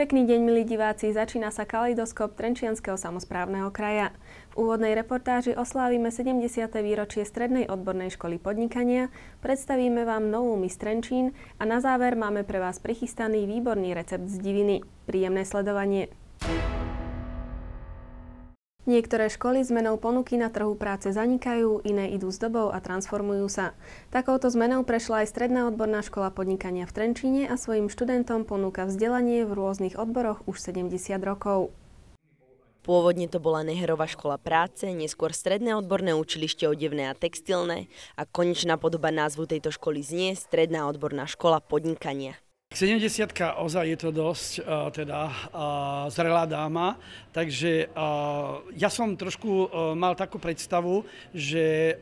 Pekný deň, milí diváci, začína sa kaleidoskop Trenčianskeho samosprávneho kraja. V úvodnej reportáži oslávime 70. výročie Strednej odbornej školy podnikania, predstavíme vám novú Miss Trenčín a na záver máme pre vás prichystaný výborný recept z diviny. Príjemné sledovanie. Niektoré školy zmenou ponuky na trhu práce zanikajú, iné idú s dobou a transformujú sa. Takouto zmenou prešla aj Stredná odborná škola podnikania v Trenčíne a svojim študentom ponúka vzdelanie v rôznych odboroch už 70 rokov. Pôvodne to bola Neherová škola práce, neskôr Stredné odborné učilište odevné a textilné a konečná podoba názvu tejto školy znie Stredná odborná škola podnikania. 70-ka ozaj je to dosť zrelá dáma, takže ja som trošku mal takú predstavu, že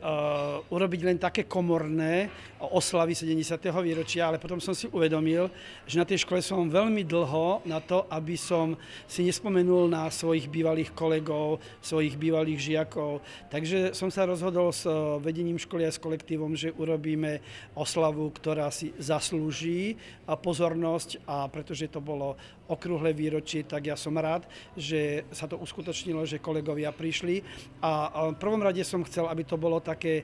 urobiť len také komorné oslavy 70. výročia, ale potom som si uvedomil, že na tej škole som veľmi dlho na to, aby som si nespomenul na svojich bývalých kolegov, svojich bývalých žiakov. Takže som sa rozhodol s vedením školy a s kolektívom, že urobíme oslavu, ktorá si zaslúži pozornosť, a pretože to bolo okrúhle výročie, tak ja som rád, že sa to uskutočnilo, že kolegovia prišli. A v prvom rade som chcel, aby to bolo také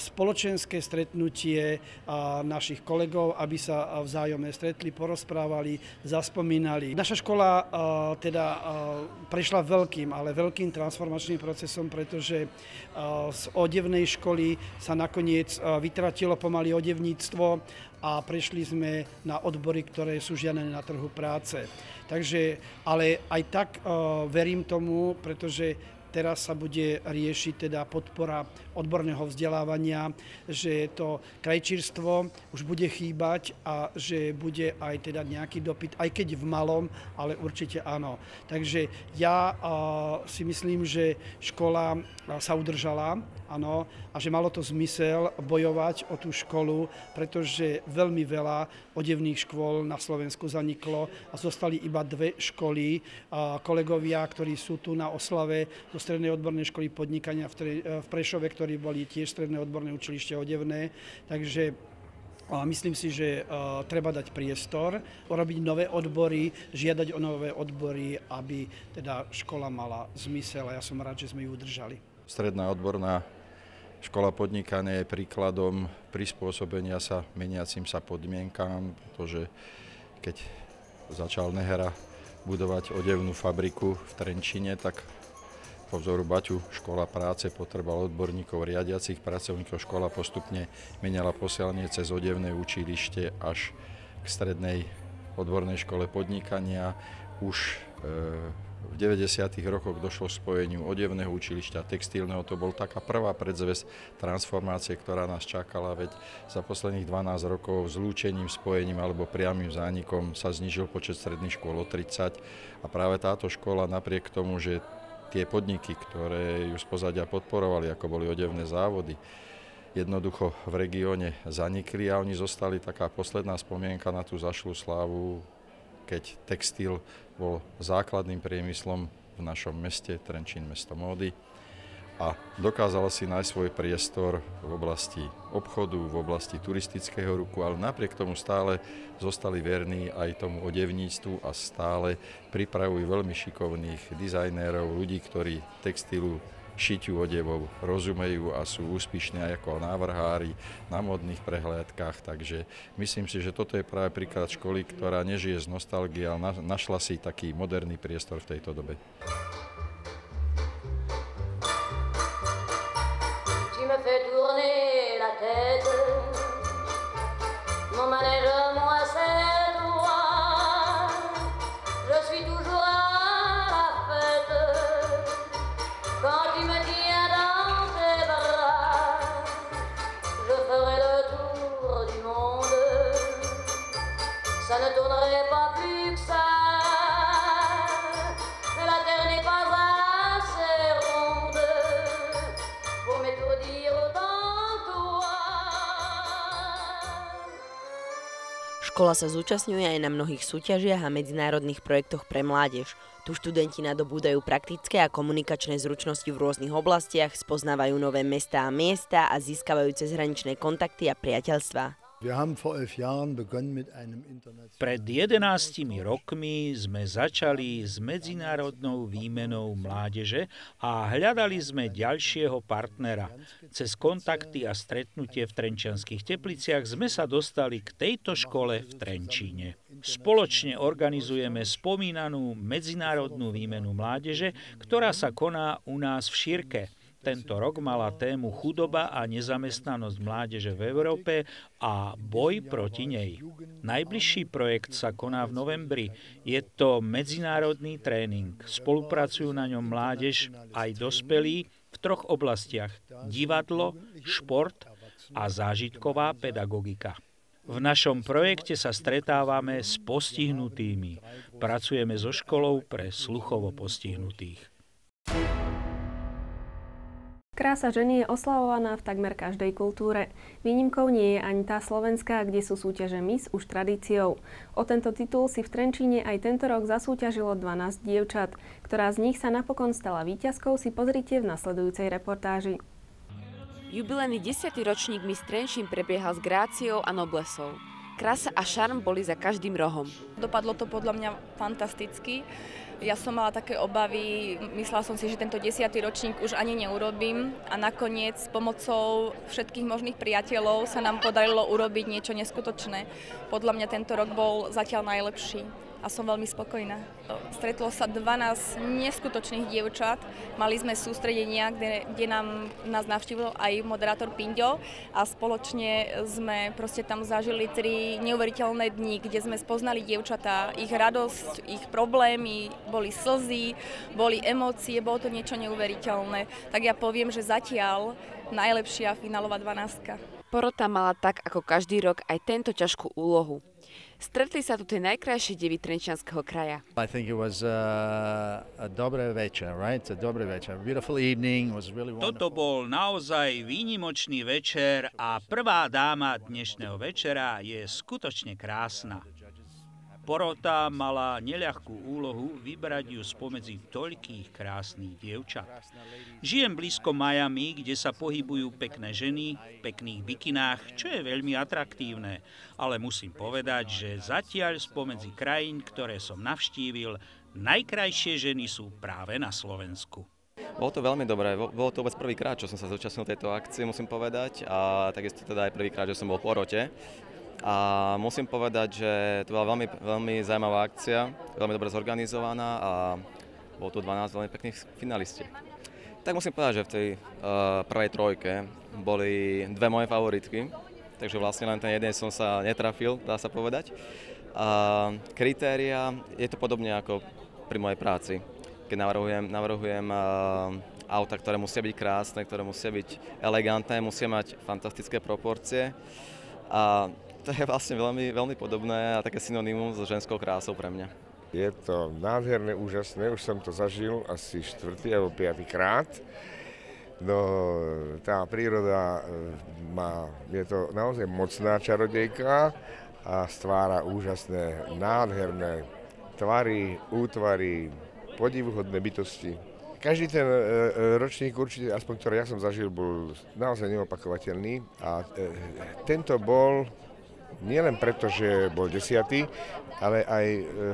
spoločenské stretnutie našich kolegov, aby sa vzájomne stretli, porozprávali, zaspomínali. Naša škola prešla veľkým transformačným procesom, pretože z odevnej školy sa nakoniec vytratilo pomaly odevníctvo a prešli sme na odbory, ktoré sú žiadané na trhu práce. Takže, ale aj tak verím tomu, pretože teraz sa bude riešiť teda podpora odborného vzdelávania, že to krajčírstvo už bude chýbať a že bude aj teda nejaký dopyt, aj keď v malom, ale určite áno. Takže ja si myslím, že škola sa udržala, áno, a že malo to zmysel bojovať o tú školu, pretože veľmi veľa odevných škôl na Slovensku zaniklo a zostali iba dve školy. Kolegovia, ktorí sú tu na oslave zo Strednej odbornej školy podnikania v Prešove, ktorí boli tiež Stredné odborné učilište odevné. Takže myslím si, že treba dať priestor, urobiť nové odbory, žiadať o nové odbory, aby teda škola mala zmysel, a ja som rád, že sme ju udržali. Stredná odborná škola podnikania je príkladom prispôsobenia sa meniacim sa podmienkám, pretože keď začal Nehera budovať odevnú fabriku v Trenčíne, tak po vzoru Baťu škola práce potrebovala odborníkov, riadiacich pracovníkov. Škola postupne menila posielanie cez odevné učilište až k Strednej odbornej škole podnikania. Už v 90. rokoch došlo k spojeniu odevného učilišťa a textilného. To bol taká prvá predzvesť transformácie, ktorá nás čakala, veď za posledných 12 rokov zlúčením, spojením alebo priamym zánikom sa znížil počet stredných škôl o 30 a práve táto škola napriek tomu, že tie podniky, ktoré ju z pozadia podporovali, ako boli odevné závody, jednoducho v regióne zanikli a oni zostali taká posledná spomienka na tú zašlú slávu, keď textil bol základným priemyslom v našom meste, Trenčín, mesto módy, a dokázala si nájsť svoj priestor v oblasti obchodu, v oblasti turistického ruchu, ale napriek tomu stále zostali verní aj tomu odevníctvu a stále pripravujú veľmi šikovných dizajnérov, ľudí, ktorí textilu, šitiu odevov rozumejú a sú úspešní aj ako návrhári na modných prehliadkách. Takže myslím si, že toto je práve príklad školy, ktorá nežije z nostalgie, ale našla si taký moderný priestor v tejto dobe. Ça ne tournerait pas plus que ça. La terre n'est pas assez ronde pour m'étourdir autant toi. Škola sa zúčastňuje aj na mnohých súťažiach a medzinárodných projektoch pre mládež. Tu študenti nadobúdajú praktické a komunikačné zručnosti v rôznych oblastiach, spoznávajú nové mestá a miesta a získavajú cezhraničné kontakty a priateľstvá. Pred 11 rokmi sme začali s medzinárodnou výmenou mládeže a hľadali sme ďalšieho partnera. Cez kontakty a stretnutie v Trenčianskych Tepliciach sme sa dostali k tejto škole v Trenčíne. Spoločne organizujeme spomínanú medzinárodnú výmenu mládeže, ktorá sa koná u nás v Šírke. Tento rok mala tému chudoba a nezamestnanosť mládeže v Európe a boj proti nej. Najbližší projekt sa koná v novembri. Je to medzinárodný tréning. Spolupracujú na ňom mládež aj dospelí v 3 oblastiach: divadlo, šport a zážitková pedagogika. V našom projekte sa stretávame s postihnutými. Pracujeme so školou pre sluchovo postihnutých. Krása ženy je oslavovaná v takmer každej kultúre. Výnimkou nie je ani tá slovenská, kde sú súťaže Miss už tradíciou. O tento titul si v Trenčíne aj tento rok zasúťažilo 12 dievčat. Ktorá z nich sa napokon stala víťazkou, si pozrite v nasledujúcej reportáži. Jubilejný 10. ročník Miss Trenčín prebiehal s gráciou a noblesou. Krása a šarm boli za každým rohom. Dopadlo to podľa mňa fantasticky. Ja som mala také obavy, myslela som si, že tento 10. ročník už ani neurobím a nakoniec s pomocou všetkých možných priateľov sa nám podarilo urobiť niečo neskutočné. Podľa mňa tento rok bol zatiaľ najlepší a som veľmi spokojná. Stretlo sa 12 neskutočných dievčat, mali sme sústredenia, kde nás navštívil aj moderátor Pinďo a spoločne sme proste tam zažili 3 neuveriteľné dni, kde sme spoznali dievčatá, ich radosť, ich problémy, boli slzy, boli emócie, bolo to niečo neuveriteľné. Tak ja poviem, že zatiaľ najlepšia finálová 12. Porota mala tak ako každý rok aj tento ťažkú úlohu. Stretli sa tu tie najkrajšie devy Trenčianskeho kraja. I think it was a dobrý večer, right? A dobrý večer. Beautiful evening, was really wonderful. Toto bol naozaj výnimočný večer a prvá dáma dnešného večera je skutočne krásna. Porota mala neľahkú úlohu vybrať ju spomedzi toľkých krásnych dievčat. Žijem blízko Miami, kde sa pohybujú pekné ženy v pekných bikinách, čo je veľmi atraktívne. Ale musím povedať, že zatiaľ spomedzi krajín, ktoré som navštívil, najkrajšie ženy sú práve na Slovensku. Bolo to veľmi dobré, bolo to vôbec prvýkrát, čo som sa zúčastnil tejto akcie, musím povedať, a takisto teda aj prvýkrát, že som bol v porote. A musím povedať, že to bola veľmi zaujímavá akcia, veľmi dobre zorganizovaná a bolo tu 12 veľmi pekných finalistiek. Tak musím povedať, že v tej prvej trojke boli 2 moje favoritky, takže vlastne len ten jeden som sa netrafil, dá sa povedať. Kritéria, je to podobne ako pri mojej práci, keď navrhujem auta, ktoré musia byť krásne, ktoré musia byť elegantné, musia mať fantastické proporcie. A to je vlastne veľmi, veľmi podobné a také synonymum so ženskou krásou pre mňa. Je to nádherné, úžasné, už som to zažil asi 4. alebo 5. krát. No, tá príroda je to naozaj mocná čarodejka a stvára úžasné, nádherné tvary, útvary, podivuhodné bytosti. Každý ten ročník určite, aspoň ktorý ja som zažil, bol naozaj neopakovateľný a tento bol nielen preto, že bol 10., ale aj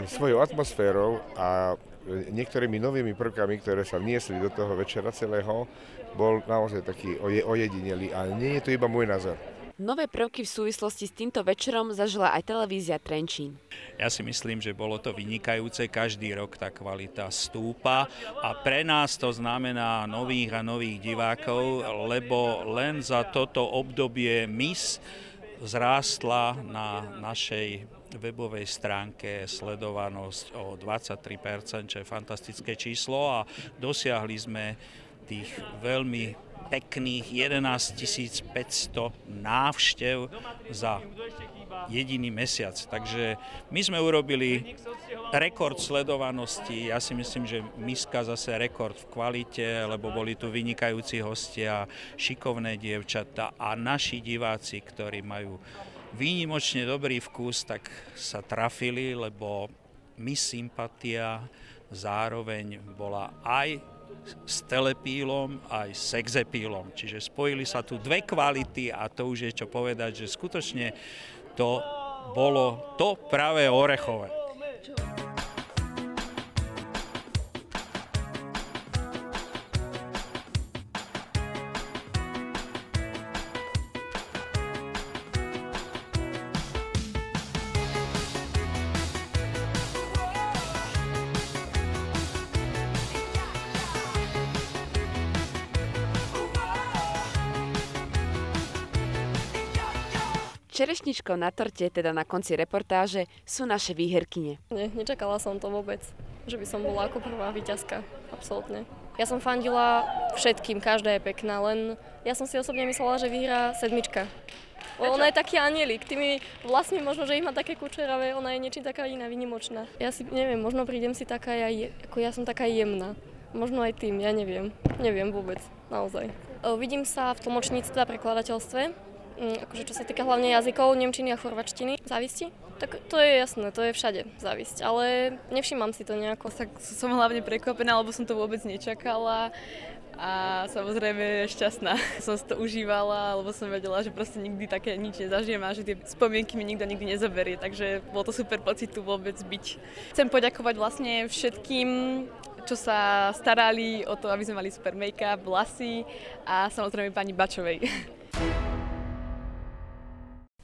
svojou atmosférou a niektorými novými prvkami, ktoré sa vniesli do toho večera celého, bol naozaj taký ojedinelý. A nie je to iba môj názor. Nové prvky v súvislosti s týmto večerom zažila aj televízia Trenčín. Ja si myslím, že bolo to vynikajúce, každý rok tá kvalita stúpa a pre nás to znamená nových a nových divákov, lebo len za toto obdobie Miss zrástla na našej webovej stránke sledovanosť o 23%, čo je fantastické číslo a dosiahli sme tých veľmi pekných 11 500 návštev za jediný mesiac. Takže my sme urobili rekord sledovanosti. Ja si myslím, že Miska zase rekord v kvalite, lebo boli tu vynikajúci hostia, šikovné dievčatá a naši diváci, ktorí majú výnimočne dobrý vkus, tak sa trafili, lebo Miss Sympatia zároveň bola aj s telepílom aj s exepílom. Čiže spojili sa tu dve kvality a to už je čo povedať, že skutočne to bolo to pravé orechové. Čerešničkou na torte, teda na konci reportáže, sú naše výherkyne. Nečakala som to vôbec, že by som bola ako prvá víťazka. Absolútne. Ja som fandila všetkým, každá je pekná, len ja som si osobne myslela, že vyhrá 7. Ona je taký anielik, tými vlastmi možno, že ich má také kučeravé, ona je niečím taká iná, výnimočná. Ja si neviem, možno prídem si taká, ako ja som taká jemná. Možno aj tým, ja neviem. Neviem vôbec, naozaj. Vidím sa v tlmočníctve a prekladateľstve. Akože čo sa týka hlavne jazykov, nemčiny a chorvačtiny, závisti, tak to je jasné, to je všade závisť, ale nevšímam si to nejako. Tak som hlavne prekvapená, lebo som to vôbec nečakala a samozrejme šťastná. Som si to užívala, lebo som vedela, že proste nikdy také nič nezažijem a že tie spomienky mi nikto nikdy nezoberie, takže bol to super pocit tu vôbec byť. Chcem poďakovať vlastne všetkým, čo sa starali o to, aby sme mali super make-up, vlasy a samozrejme pani Bačovej.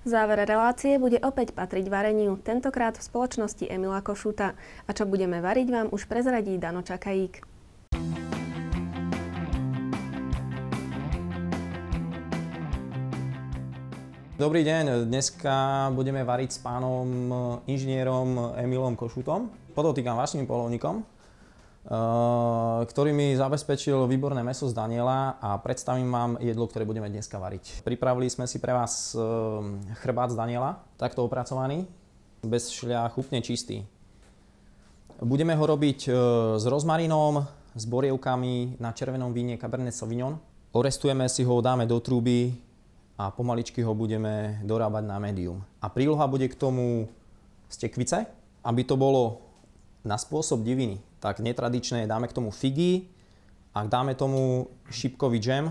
V závere relácie bude opäť patriť vareniu, tentokrát v spoločnosti Emila Košuta. A čo budeme variť, vám už prezradí Dano Čakajík. Dobrý deň, dneska budeme variť s pánom inžinierom Emilom Košutom, podotýkam vašim polovníkom, ktorý mi zabezpečil výborné mäso z Daniela a predstavím vám jedlo, ktoré budeme dneska variť. Pripravili sme si pre vás chrbát z Daniela, takto opracovaný, bez šľach, úplne čistý. Budeme ho robiť s rozmarínom, s borievkami na červenom víne Cabernet Sauvignon. Orestujeme si ho, dáme do trúby a pomaličky ho budeme dorábať na medium. A príloha bude k tomu z tekvice, aby to bolo na spôsob diviny. Tak netradičné, dáme k tomu figy a dáme tomu šípkový džem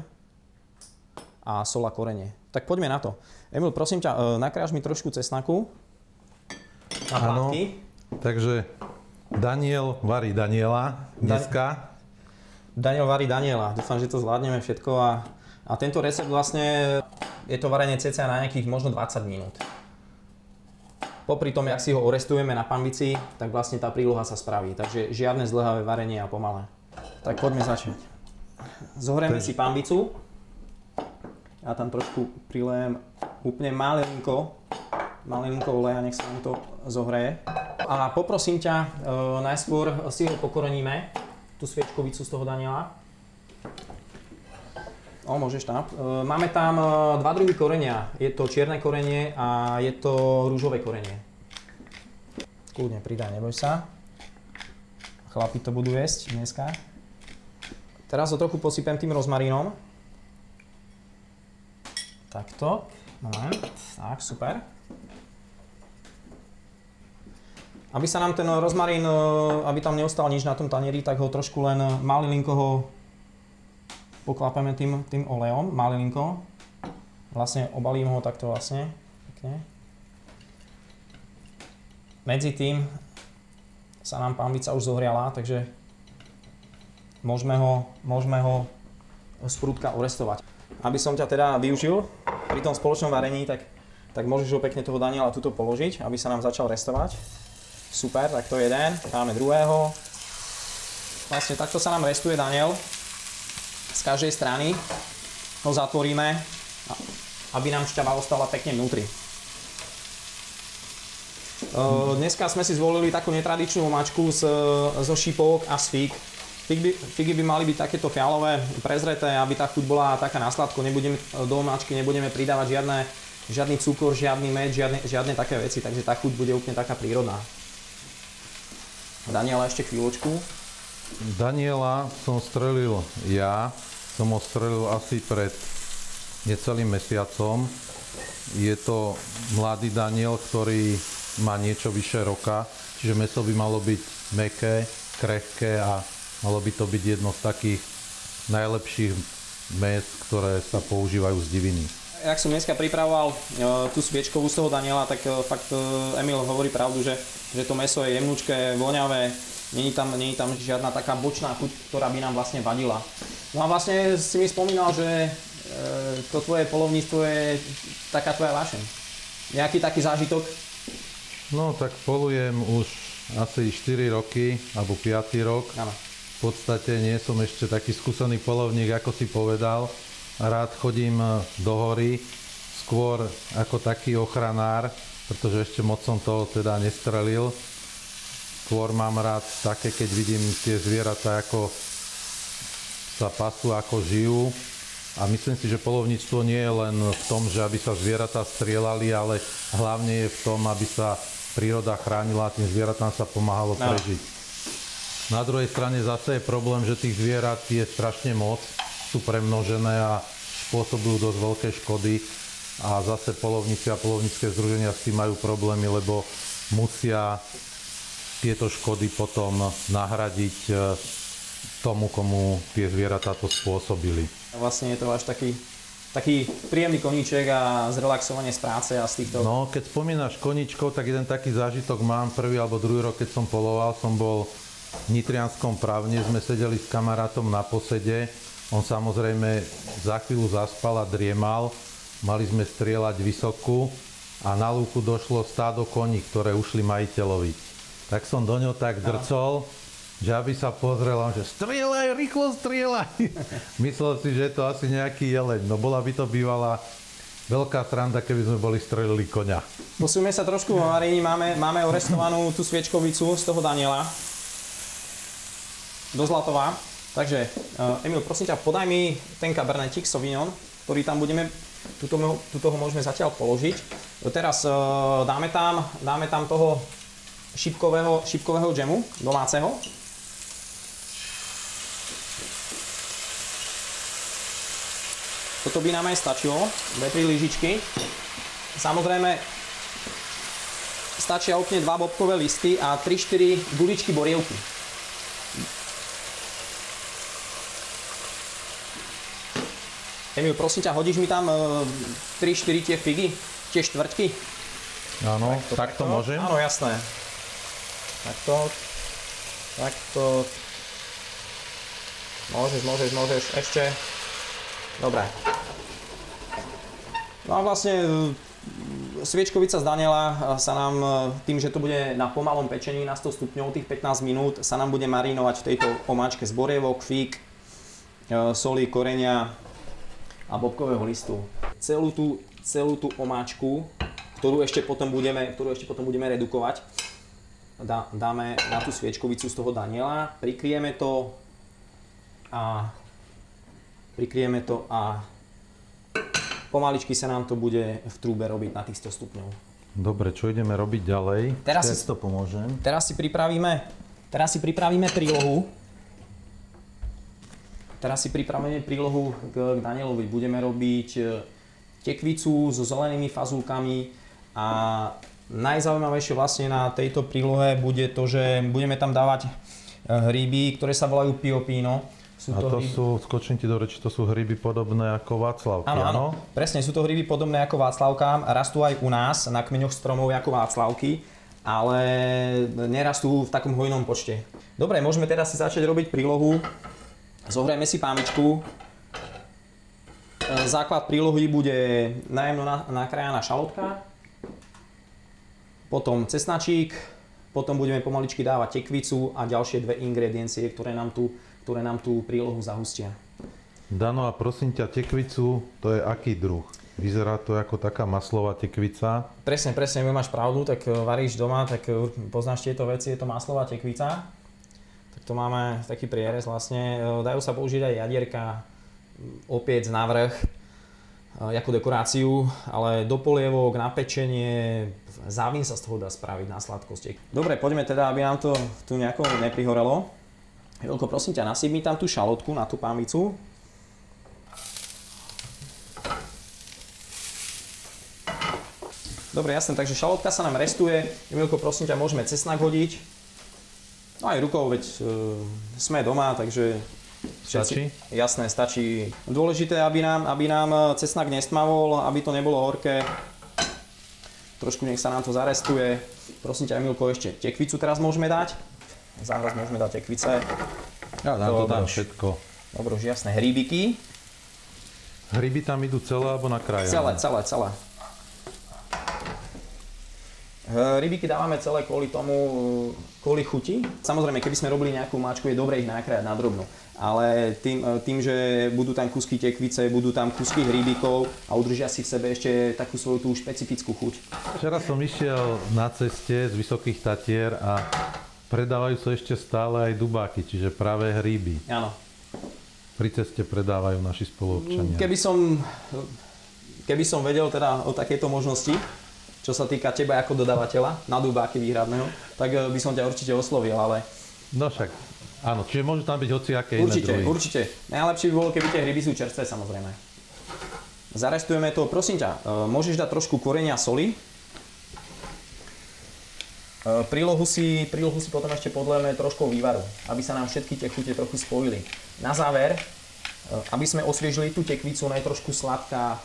a sol a korenie. Tak poďme na to. Emil, prosím ťa, nakráš mi trošku cesnaku na plátky. Takže Daniel varí Daniela dneska. Daniel varí Daniela. Dúfam, že to zvládneme všetko a tento recept vlastne je to varenie cca na nejakých možno 20 minút. Popri tom, jak si ho orestujeme na panvici, tak vlastne tá príloha sa spraví. Takže žiadne zdĺhavé varenie a pomalé. Tak poďme začať. Zohrieme si panvicu. Ja tam trošku prilejem úplne malinko oleja, nech sa nám to zohreje. A poprosím ťa, najskôr si ho pokoreníme, tú sviečkovicu z toho Daniela. Môžeš tam. Máme tam dva druhy korenia. Je to čierne korenie a je to rúžové korenie. Kľudne pridaj, neboj sa. Chlapi to budú jesť dneska. Teraz ho trochu posypem tým rozmarínom. Takto. Moment. Tak, super. Aby sa nám ten rozmarín, aby tam neostal nič na tom tanieri, tak ho trošku len malilinko ho poklápeme tým olejom, malilinko. Vlastne obalím ho takto vlastne. Pekne. Medzi tým sa nám panvica už zohriala, takže môžeme ho sprúdka orestovať. Aby som ťa teda využil pri tom spoločnom varení, tak môžeš ho pekne toho Daniela tuto položiť, aby sa nám začal restovať. Super, tak to je jeden, dáme druhého. Vlastne takto sa nám restuje Daniel. Z každej strany ho zatvoríme, aby nám šťava ostala pekne vnútri. Dneska sme si zvolili takú netradičnú omáčku zo šípok a z fíg. Figy by mali byť takéto fialové, prezreté, aby tá chuť bola taká na sladko. Do omáčky nebudeme pridávať žiadny cukor, žiadny med, žiadne také veci, takže tá chuť bude úplne taká prírodná. Daniela, ešte chvíľočku. Daniela som strelil ja, som ho strelil asi pred necelým mesiacom. Je to mladý Daniel, ktorý má niečo vyše roka, čiže mäso by malo byť mäkké, krehké a Malo by to byť jedno z takých najlepších mäs, ktoré sa používajú z diviny. Jak som dneska pripravoval tú sviečkovú z toho Daniela, tak fakt Emil hovorí pravdu, že to mäso je jemnúčké, voňavé, není tam žiadna taká bočná chuť, ktorá by nám vlastne vadila. No a vlastne si mi spomínal, že to tvoje poľovníctvo je taká tvoja vášeň. Nejaký taký zážitok? No tak polujem už asi 4 roky, alebo 5. rok. Áno. V podstate nie som ešte taký skúsený poľovník, ako si povedal. Rád chodím do hory, skôr ako taký ochranár, pretože ešte moc som toho teda nestrelil. Skôr mám rád také, keď vidím tie zvieratá, ako sa pasú, ako žijú. A myslím si, že poľovníctvo nie je len v tom, že aby sa zvieratá strieľali, ale hlavne je v tom, aby sa príroda chránila a tým zvieratám sa pomáhalo prežiť. Na druhej strane zase je problém, že tých zvierat je strašne moc, sú premnožené a spôsobujú dosť veľké škody. A zase poľovníci a poľovnícke združenia s tým majú problémy, lebo musia tieto škody potom nahradiť tomu, komu tie zvieratá to spôsobili. Vlastne je to až taký príjemný koníček a zrelaxovanie z práce a z týchto... No, keď spomínaš koníčkov, tak jeden taký zážitok mám. Prvý alebo druhý rok, keď som poloval, som bol v Nitrianskom Pravne, sme sedeli s kamarátom na posede. On samozrejme za chvíľu zaspal a driemal. Mali sme strieľať vysokú a na lúku došlo stádo koní, ktoré ušli majiteľovi. Tak som do ňo tak drcol, že aby sa pozrel, že strieľaj, rýchlo strieľaj. Myslel si, že je to asi nejaký jeleň. No bola by to bývala veľká sranda, keby sme boli strelili koňa. Posúme sa trošku vo varíni. Máme orestovanú tú sviečkovicu z toho Daniela. Do Zlatova. Takže, Emil, prosím ťa, podaj mi ten Cabernetík Sauvignon, ktorý tam budeme, tuto ho môžeme zatiaľ položiť. Teraz dáme tam toho šipkového džemu domáceho. Toto by nám aj stačilo, 2-3 lyžičky. Samozrejme, stačia úplne 2 bobkové listy a 3-4 guličky borievky. Emil, prosím ťa, hodíš mi tam 3-4 tie figy, tie štvrťky? Áno, takto môžem? Áno, jasné. Takto. Môžeš, ešte. Dobre. No a vlastne sviečkovica z Daniela sa nám tým, že to bude na pomalom pečení na 100 stupňov, tých 15 minút, sa nám bude marinovať v tejto omáčke z borievok, fíg, soli, korenia a bobkového listu. Celú tú omáčku, ktorú ešte potom budeme redukovať, dáme na tú sviečkovicu z toho Daniela, prikryjeme to a pomaličky sa nám to bude v trúbe robiť na tých 100 stupňov. Dobre, čo ideme robiť ďalej? Teraz to pomôžem. Teraz si pripravíme prílohu. K Danielovi. Budeme robiť tekvicu so zelenými fazulkami a najzaujímavejšie vlastne na tejto prílohe bude to, že budeme tam dávať hríby, ktoré sa volajú pio pino. Skočím ti do reči, to sú hríby podobné ako václavky, áno? Presne, sú to hríby podobné ako václavkám, rastú aj u nás na kmeňoch stromov ako václavky, ale nerastú v takom hojnom počte. Dobre, môžeme teraz si začať robiť prílohu. Zohrajme si pámičku. Základ prílohy bude najemno nakrájaná šalotka, potom cesnačík, potom budeme pomaličky dávať tekvicu a ďalšie 2 ingrediencie, ktoré nám tú prílohu zahustia. Dano, a prosím ťa, tekvicu, to je aký druh? Vyzerá to ako taká maslová tekvica? Presne, máš pravdu, tak varíš doma, tak poznáš tieto veci, je to maslová tekvica. Tak to máme taký prierez vlastne. Dajú sa použiť aj jadierka, opiec na vrch, ako dekoráciu, ale do polievok, na pečenie, závín sa z toho dá spraviť na sladkosti. Dobre, poďme teda, aby nám to tu nejako neprihorelo. Jelko, prosím ťa, nasyp mi tam tú šalotku na tú pánvicu. Dobre, jasné, takže šalotka sa nám restuje. Jelko, prosím ťa, môžeme cesnak hodiť. No aj rukou, veď sme doma, takže... Stačí? Jasné, stačí. Dôležité, aby nám cesnak nestmavol, aby to nebolo horké. Trošku nech sa nám to zarestuje. Prosím ťa, Emilko, ešte tekvicu teraz môžeme dať. Záhraz môžeme dať tekvice. Ja dám to tam všetko. Dobre, už jasné. Hríbiky. Hríby tam idú celé alebo na kraje? Celé. Rybiky dávame celé kvôli chuti. Samozrejme, keby sme robili nejakú máčku, je dobre ich nakrájať na drobno. Ale tým, že budú tam kúsky tekvice, budú tam kúsky hríbikov a udržia si v sebe ešte takú svoju tú špecifickú chuť. Včera som išiel na ceste z Vysokých Tatier a predávajú sa ešte stále aj dubáky, čiže práve hríby. Áno. Pri ceste predávajú naši spoluobčania. Keby som vedel teda o takejto možnosti, čo sa týka teba ako dodávateľa na dubáky výhradného, tak by som ťa určite oslovil, ale... No však, áno, čiže môžu tam byť hociaké iné druhy. Určite. Najlepšie by bolo, keby tie hryby sú čerstvé, samozrejme. Zarestujeme to, prosím ťa, môžeš dať trošku korenia soli. Prílohu si potom ešte podlejeme troškou vývaru, aby sa nám všetky tie chute trochu spojili. Na záver, aby sme osviežili tú tekvicu, ona je trošku sladká,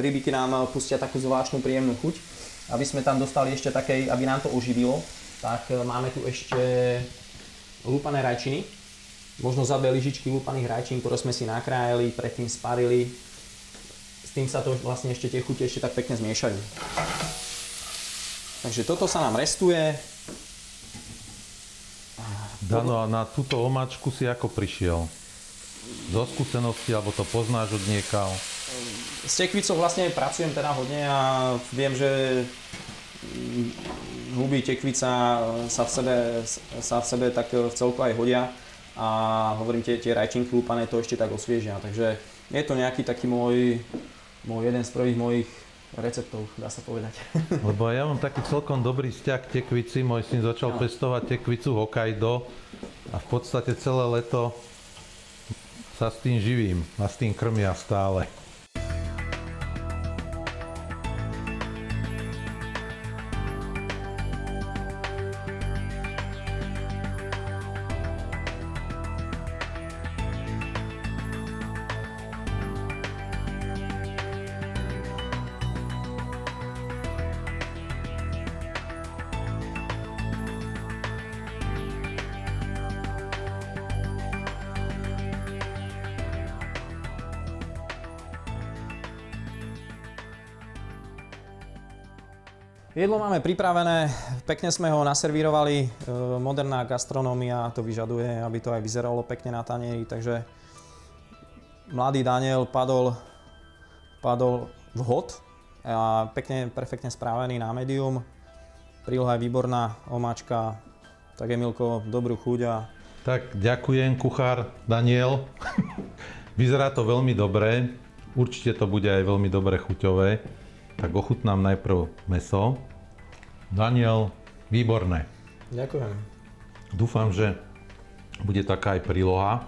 hrybiky nám pustia takú zvláštnu príjemnú chuť. Aby sme tam dostali ešte takej, aby nám to oživilo, tak máme tu ešte lúpané rajčiny. Možno za 2 lyžičky lúpaných rajčín, ktoré sme si nakrájali, predtým sparili. S tým sa to vlastne ešte tie chute ešte tak pekne zmiešajú. Takže toto sa nám restuje. Dano, a na túto omáčku si ako prišiel? Zo skúsenosti, alebo to poznáš od niekaľ? S tekvicou vlastne pracujem teda hodne a viem, že huby, tekvica sa v sebe tak v celku aj hodia a hovorím, tie rajčinky lúpané to ešte tak osviežia. Takže je to nejaký taký môj jeden z prvých mojich receptov, dá sa povedať. Lebo ja mám taký celkom dobrý vzťah k tekvici. Môj syn začal pestovať tekvicu Hokkaido a v podstate celé leto sa s tým živím a s tým krmia stále. Jedlo máme pripravené, pekne sme ho naservírovali, moderná gastronómia to vyžaduje, aby to aj vyzeralo pekne na tanieri, takže mladý Daniel padol vhod a pekne, perfektne správený na medium. Príloha je výborná, omáčka, tak Emilko, dobrú chuť a... Tak ďakujem, kuchár Daniel. Vyzerá to veľmi dobre, určite to bude aj veľmi dobre chuťové. Tak ochutnám najprv mäso. Daniel, výborné. Ďakujem. Dúfam, že bude taká aj príloha.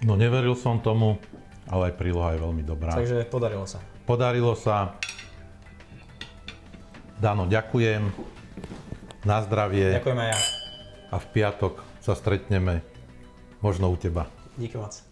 No neveril som tomu, ale aj príloha je veľmi dobrá. Takže podarilo sa. Podarilo sa. Dano, ďakujem. Na zdravie. Ďakujem aj ja. A v piatok sa stretneme možno u teba. Díky moc.